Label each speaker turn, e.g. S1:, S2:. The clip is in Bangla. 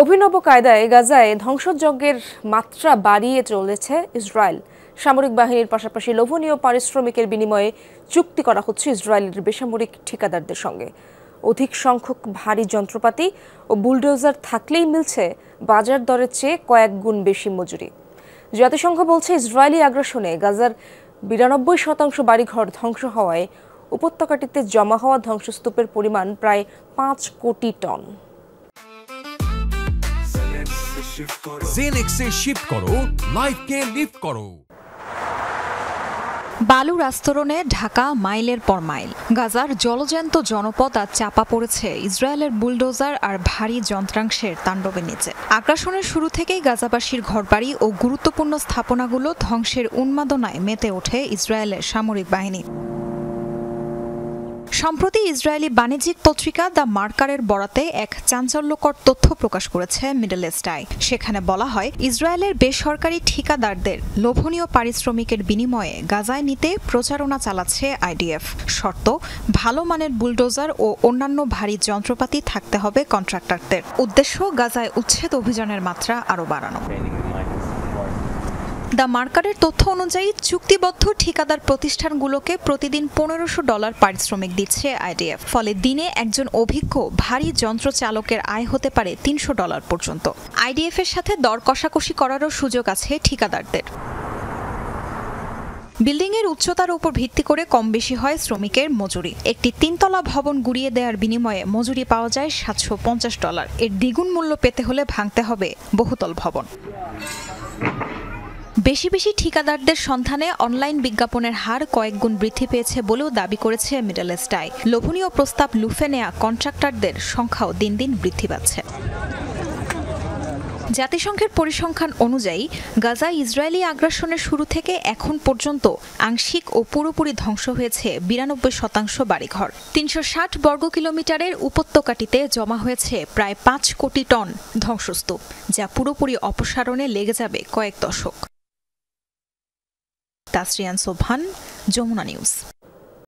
S1: অভিনব কায়দায় গাজায় ধ্বংসযজ্ঞের মাত্রা বাড়িয়ে চলেছে ইসরায়েল। সামরিক বাহিনীর পাশাপাশি লোভনীয় পারিশ্রমিকের বিনিময়ে চুক্তি করা হচ্ছে ইসরায়েলের বেসামরিক ঠিকাদারদের সঙ্গে। অধিক সংখ্যক ভারী যন্ত্রপাতি ও বুলডোজার থাকলেই মিলছে বাজার দরের চেয়ে কয়েক গুণ বেশি মজুরি। জাতিসংঘ বলছে ইসরায়েলি আগ্রাসনে গাজার 92% বাড়িঘর ধ্বংস হওয়ায় উপত্যকাটিতে জমা হওয়া ধ্বংসস্তূপের পরিমাণ প্রায় 5 কোটি টন।
S2: জেনেক্সে শিফট করো, লাইফকে লিফট করো।
S3: বালুর আস্তরণে ঢাকা মাইলের পর মাইল। গাজার জলজ্যান্ত জনপদ আজ চাপা পড়েছে ইসরায়েলের বুলডোজার আর ভারী যন্ত্রাংশের তাণ্ডবের নিচে। আগ্রাসনের শুরু থেকেই গাজাবাসীর ঘরবাড়ি ও গুরুত্বপূর্ণ স্থাপনাগুলো ধ্বংসের উন্মাদনায় মেতে ওঠে ইসরায়েলের সামরিক বাহিনী। সম্প্রতি ইসরায়েলি বাণিজ্যিক পত্রিকা দ্য মার্কারের বরাতে এক চাঞ্চল্যকর তথ্য প্রকাশ করেছে মিডল ইস্ট আই। সেখানে বলা হয়, ইসরায়েলের বেসরকারি ঠিকাদারদের লোভনীয় পারিশ্রমিকের বিনিময়ে গাজায় নিতে প্রচারণা চালাচ্ছে আইডিএফ। শর্ত, ভালো মানের বুলডোজার ও অন্যান্য ভারী যন্ত্রপাতি থাকতে হবে কন্ট্রাক্টরদের। উদ্দেশ্য, গাজায় উচ্ছেদ অভিযানের মাত্রা আরও বাড়ানো। দ্য মার্কারের তথ্য অনুযায়ী চুক্তিবদ্ধ ঠিকাদার প্রতিষ্ঠানগুলোকে প্রতিদিন $1500 পারিশ্রমিক দিচ্ছে আইডিএফ। ফলে দিনে একজন অভিজ্ঞ ভারী যন্ত্র চালকের আয় হতে পারে $300 পর্যন্ত। আইডিএফ এর সাথে দর কষাকষি করারও সুযোগ আছে ঠিকাদারদের। বিল্ডিংয়ের উচ্চতার উপর ভিত্তি করে কম বেশি হয় শ্রমিকের মজুরি। একটি 3তলা ভবন গুড়িয়ে দেওয়ার বিনিময়ে মজুরি পাওয়া যায় $750। এর দ্বিগুণ মূল্য পেতে হলে ভাঙতে হবে বহুতল ভবন। বেশি বেশি ঠিকাদারদের সন্ধানে অনলাইন বিজ্ঞাপনের হার কয়েক গুণ বৃদ্ধি পেয়েছে বলেও দাবি করেছে মিডল ইস্ট আই। লোভনীয় প্রস্তাব লুফে নেয়া কন্ট্রাক্টরদের সংখ্যাও দিন দিন বৃদ্ধি পাচ্ছে। জাতিসংঘের পরিসংখ্যান অনুযায়ী গাজায় ইসরায়েলি আগ্রাসনের শুরু থেকে এখন পর্যন্ত আংশিক ও পুরোপুরি ধ্বংস হয়েছে 92% বাড়িঘর। 360 বর্গ কিলোমিটারের উপত্যকাটিতে জমা হয়েছে প্রায় 5 কোটি টন ধ্বংসস্তূপ, যা পুরোপুরি অপসারণে লেগে যাবে কয়েক দশক। তাসরিয়ান সোবহান, যমুনা নিউজ।